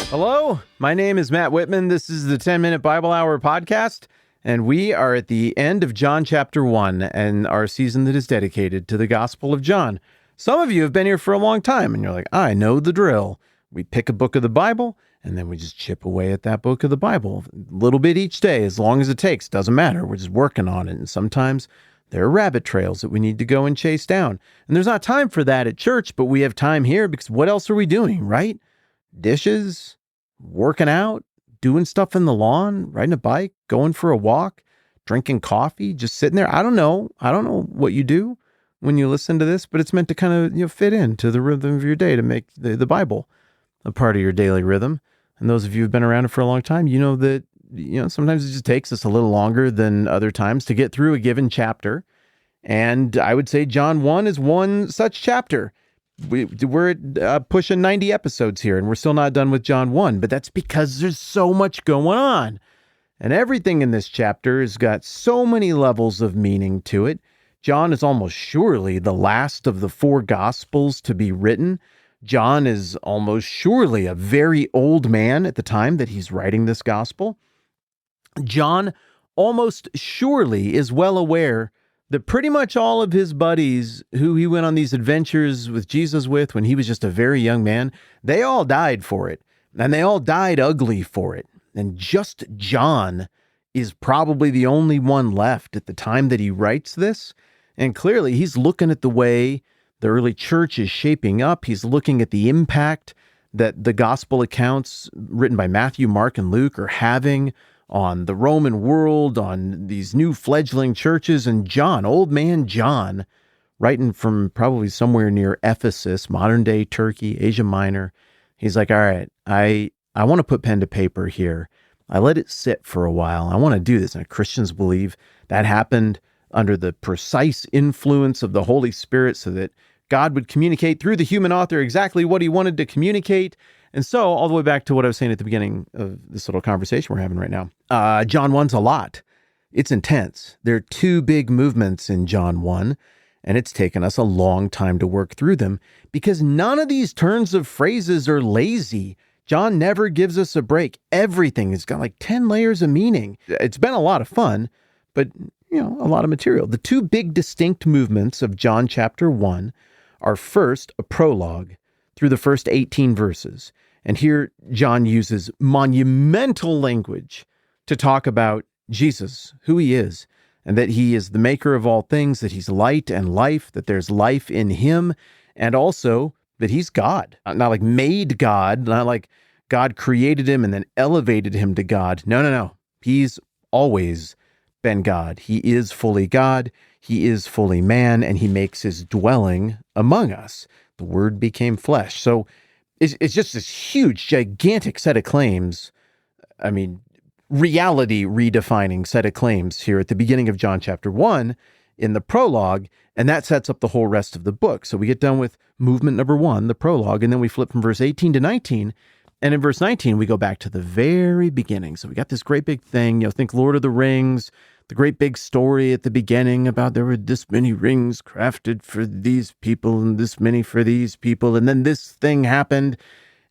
Hello, my name is Matt Whitman. This is the 10-Minute Bible Hour podcast, and we are at the end of John chapter 1 and our season that is dedicated to the Gospel of John. Some of you have been here for a long time, and you're like, I know the drill. We pick a book of the Bible, and then we just chip away at that book of the Bible, a little bit each day, as long as it takes. Doesn't matter. We're just working on it, and sometimes there are rabbit trails that we need to go and chase down. And there's not time for that at church, but we have time here because what else are we doing, right? Dishes, working out, doing stuff in the lawn, riding a bike, going for a walk, drinking coffee, just sitting there. I don't know what you do when you listen to this, but it's meant to kind of fit into the rhythm of your day to make the Bible a part of your daily rhythm. And those of you who've been around it for a long time, you know that sometimes it just takes us a little longer than other times to get through a given chapter. And I would say John 1 is one such chapter. We're pushing 90 episodes here, and we're still not done with John 1, but that's because there's so much going on. And everything in this chapter has got so many levels of meaning to it. John is almost surely the last of the 4 Gospels to be written. John is almost surely a very old man at the time that he's writing this gospel. John almost surely is well aware that pretty much all of his buddies who he went on these adventures with Jesus with when he was just a very young man, they all died for it, and they all died ugly for it. And just John is probably the only one left at the time that he writes this. And clearly he's looking at the way the early church is shaping up. He's looking at the impact that the gospel accounts written by Matthew, Mark, and Luke are having on the Roman world, on these new fledgling churches. And John, old man John, writing from probably somewhere near Ephesus, modern day Turkey, Asia Minor, he's like, all right, I want to put pen to paper here. I let it sit for a while. I want to do this. And Christians believe that happened under the precise influence of the Holy Spirit so that God would communicate through the human author exactly what he wanted to communicate. And so, all the way back to what I was saying at the beginning of this little conversation we're having right now, John 1's a lot. It's intense. There are 2 big movements in John 1, and it's taken us a long time to work through them because none of these turns of phrases are lazy. John never gives us a break. Everything has got like 10 layers of meaning. It's been a lot of fun, but, a lot of material. The 2 big distinct movements of John chapter 1 are first a prologue through the first 18 verses. And here John uses monumental language to talk about Jesus, who he is, and that he is the maker of all things, that he's light and life, that there's life in him, and also that he's God. Not like made God, not like God created him and then elevated him to God. No. He's always been God. He is fully God. He is fully man, and he makes his dwelling among us. The Word became flesh. So it's just this huge, gigantic set of claims. I mean, reality redefining set of claims here at the beginning of John chapter 1 in the prologue, and that sets up the whole rest of the book. So we get done with movement number 1, the prologue, and then we flip from verse 18 to 19. And in verse 19, we go back to the very beginning. So we got this great big thing, think Lord of the Rings, the great big story at the beginning about there were this many rings crafted for these people and this many for these people. And then this thing happened.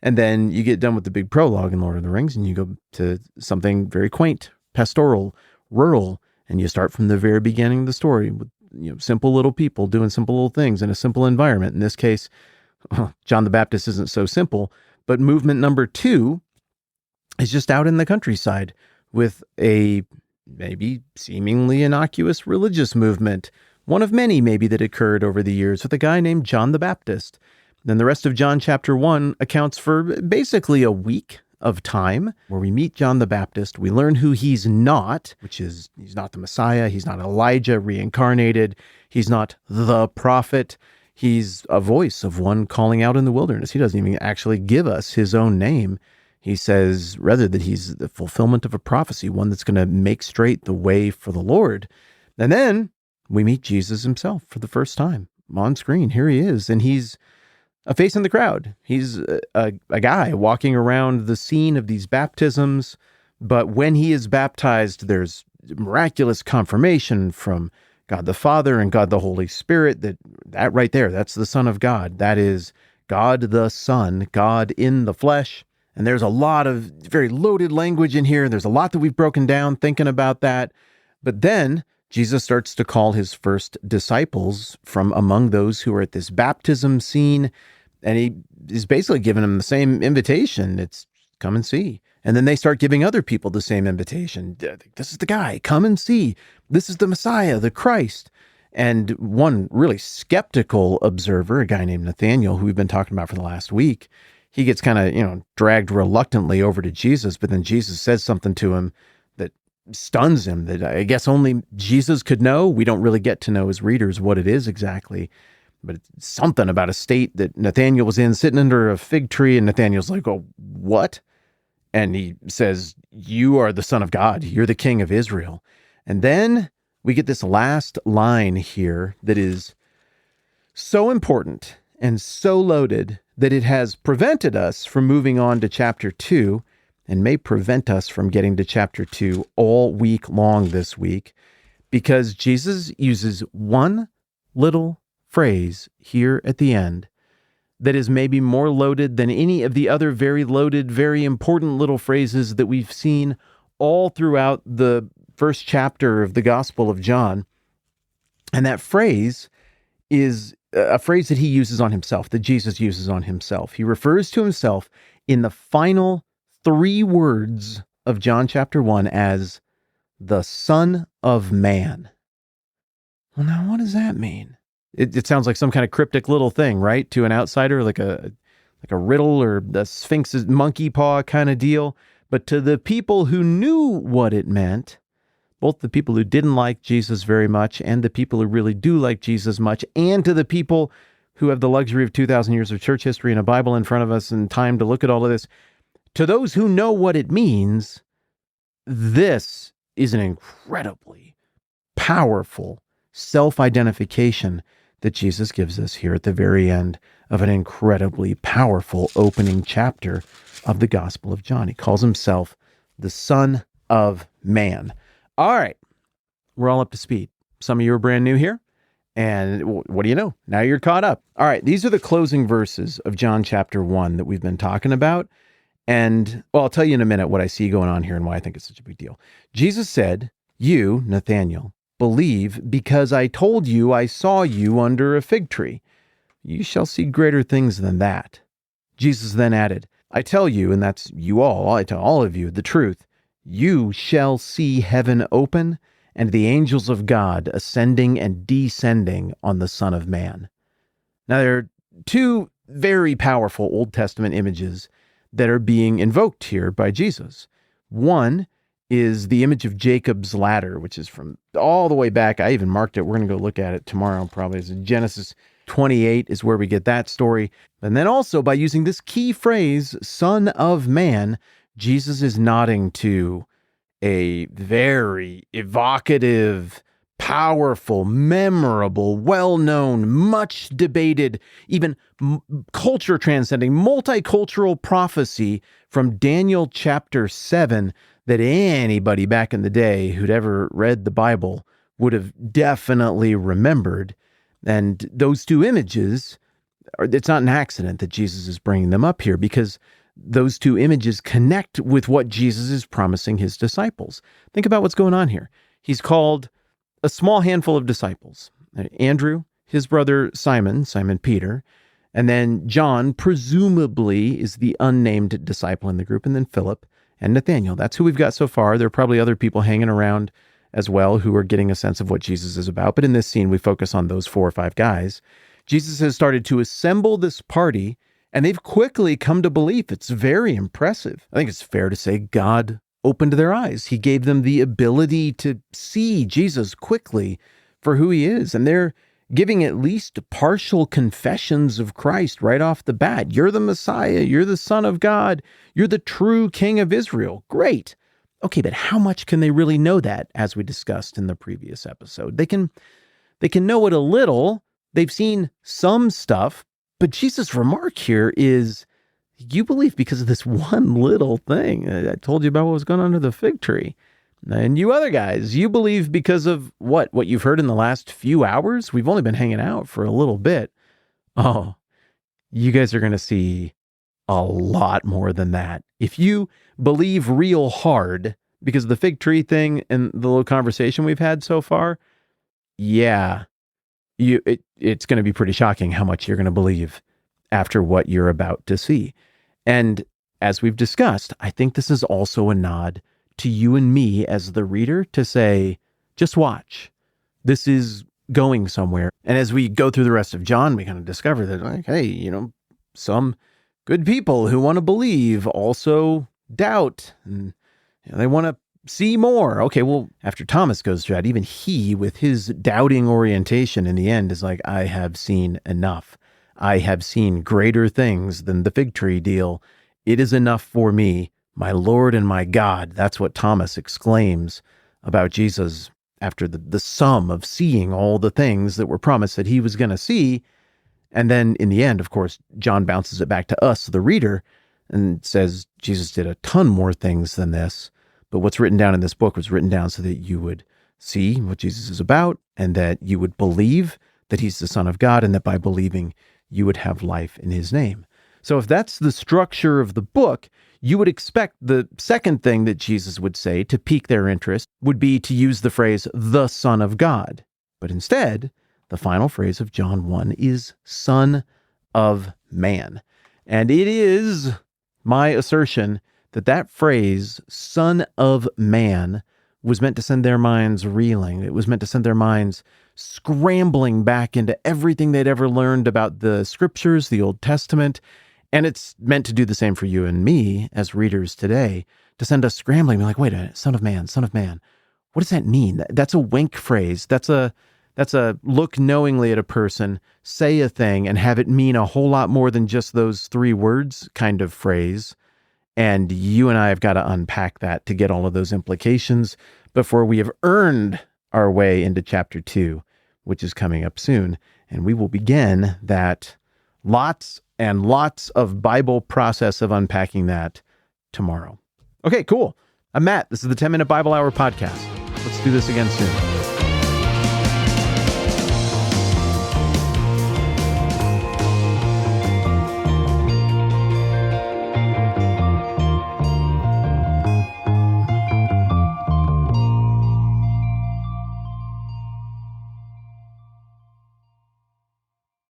And then you get done with the big prologue in Lord of the Rings and you go to something very quaint, pastoral, rural, and you start from the very beginning of the story with simple little people doing simple little things in a simple environment. In this case, John the Baptist isn't so simple, but movement number 2 is just out in the countryside with a maybe seemingly innocuous religious movement, one of many maybe that occurred over the years with a guy named John the Baptist. Then the rest of John chapter 1 accounts for basically a week of time where we meet John the Baptist. We learn who he's not, which is he's not the Messiah. He's not Elijah reincarnated. He's not the prophet. He's a voice of one calling out in the wilderness. He doesn't even actually give us his own name. He says rather that he's the fulfillment of a prophecy, one that's going to make straight the way for the Lord. And then we meet Jesus himself for the first time on screen. Here he is, and he's a face in the crowd. He's a guy walking around the scene of these baptisms, but when he is baptized, there's miraculous confirmation from God the Father and God the Holy Spirit that right there, that's the Son of God. That is God the Son, God in the flesh. And there's a lot of very loaded language in here. There's a lot that we've broken down thinking about that. But then Jesus starts to call his first disciples from among those who are at this baptism scene. And he is basically giving them the same invitation. It's come and see. And then they start giving other people the same invitation. This is the guy. Come and see. This is the Messiah, the Christ. And one really skeptical observer, a guy named Nathaniel, who we've been talking about for the last week, he gets kind of, dragged reluctantly over to Jesus, but then Jesus says something to him that stuns him that I guess only Jesus could know. We don't really get to know as readers what it is exactly, but it's something about a state that Nathaniel was in, sitting under a fig tree, and Nathaniel's like, oh, what? And he says, you are the Son of God. You're the King of Israel. And then we get this last line here that is so important and so loaded that it has prevented us from moving on to chapter 2 and may prevent us from getting to chapter 2 all week long this week, because Jesus uses one little phrase here at the end that is maybe more loaded than any of the other very loaded, very important little phrases that we've seen all throughout the first chapter of the Gospel of John. And that phrase is a phrase that he uses on himself, that Jesus uses on himself. He refers to himself in the final 3 words of John chapter 1 as the Son of Man. Well, now what does that mean? It sounds like some kind of cryptic little thing, right? To an outsider, like a riddle or the Sphinx's monkey paw kind of deal. But to the people who knew what it meant, both the people who didn't like Jesus very much and the people who really do like Jesus much, and to the people who have the luxury of 2,000 years of church history and a Bible in front of us and time to look at all of this, to those who know what it means, this is an incredibly powerful self-identification that Jesus gives us here at the very end of an incredibly powerful opening chapter of the Gospel of John. He calls himself the Son of Man. All right, we're all up to speed. Some of you are brand new here, and what do you know? Now you're caught up. All right, these are the closing verses of John chapter 1 that we've been talking about. And, well, I'll tell you in a minute what I see going on here and why I think it's such a big deal. Jesus said, you, Nathanael, believe because I told you I saw you under a fig tree. You shall see greater things than that. Jesus then added, I tell you, and that's you all, I tell all of you the truth, you shall see heaven open and the angels of God ascending and descending on the Son of Man. Now, there are 2 very powerful Old Testament images that are being invoked here by Jesus. One is the image of Jacob's ladder, which is from all the way back. I even marked it. We're going to go look at it tomorrow, probably. It's Genesis 28 is where we get that story. And then also by using this key phrase, Son of Man, Jesus is nodding to a very evocative, powerful, memorable, well-known, much debated, even culture-transcending, multicultural prophecy from Daniel chapter 7 that anybody back in the day who'd ever read the Bible would have definitely remembered. And those 2 images, it's not an accident that Jesus is bringing them up here, because those 2 images connect with what Jesus is promising his disciples. Think about what's going on here. He's called a small handful of disciples. Andrew, his brother Simon Peter, and then John, presumably, is the unnamed disciple in the group, and then Philip and Nathaniel. That's who we've got so far. There are probably other people hanging around as well who are getting a sense of what Jesus is about. But in this scene, we focus on those 4 or 5 guys. Jesus has started to assemble this party, and they've quickly come to belief. It's very impressive. I think it's fair to say God opened their eyes. He gave them the ability to see Jesus quickly for who he is. And they're giving at least partial confessions of Christ right off the bat. You're the Messiah. You're the Son of God. You're the true King of Israel. Great. Okay, but how much can they really know that, as we discussed in the previous episode? They can know it a little. They've seen some stuff. But Jesus' remark here is, you believe because of this one little thing. I told you about what was going on under the fig tree. And you other guys, you believe because of what you've heard in the last few hours? We've only been hanging out for a little bit. Oh, you guys are going to see a lot more than that. If you believe real hard, because of the fig tree thing and the little conversation we've had so far, yeah, it's going to be pretty shocking how much you're going to believe after what you're about to see. And as we've discussed, I think this is also a nod to you and me as the reader to say, just watch. This is going somewhere. And as we go through the rest of John, we kind of discover that, like, hey, some good people who want to believe also doubt, and they want to see more. Okay, well, after Thomas goes through that, even he, with his doubting orientation in the end, is like, I have seen enough. I have seen greater things than the fig tree deal. It is enough for me, my Lord and my God. That's what Thomas exclaims about Jesus after the sum of seeing all the things that were promised that he was going to see. And then in the end, of course, John bounces it back to us, the reader, and says Jesus did a ton more things than this. But what's written down in this book was written down so that you would see what Jesus is about, and that you would believe that he's the Son of God, and that by believing, you would have life in his name. So if that's the structure of the book, you would expect the second thing that Jesus would say to pique their interest would be to use the phrase, the Son of God. But instead, the final phrase of John 1 is Son of Man. And it is my assertion that that phrase, Son of Man, was meant to send their minds reeling. It was meant to send their minds scrambling back into everything they'd ever learned about the scriptures, the Old Testament. And it's meant to do the same for you and me as readers today, to send us scrambling. We're like, wait a minute, Son of Man, Son of Man. What does that mean? That's a wink phrase. That's a look knowingly at a person, say a thing, and have it mean a whole lot more than just those 3 words kind of phrase. And you and I have got to unpack that to get all of those implications before we have earned our way into chapter 2, which is coming up soon. And we will begin that lots and lots of Bible process of unpacking that tomorrow. Okay, cool. I'm Matt. This is the 10-Minute Bible Hour podcast. Let's do this again soon.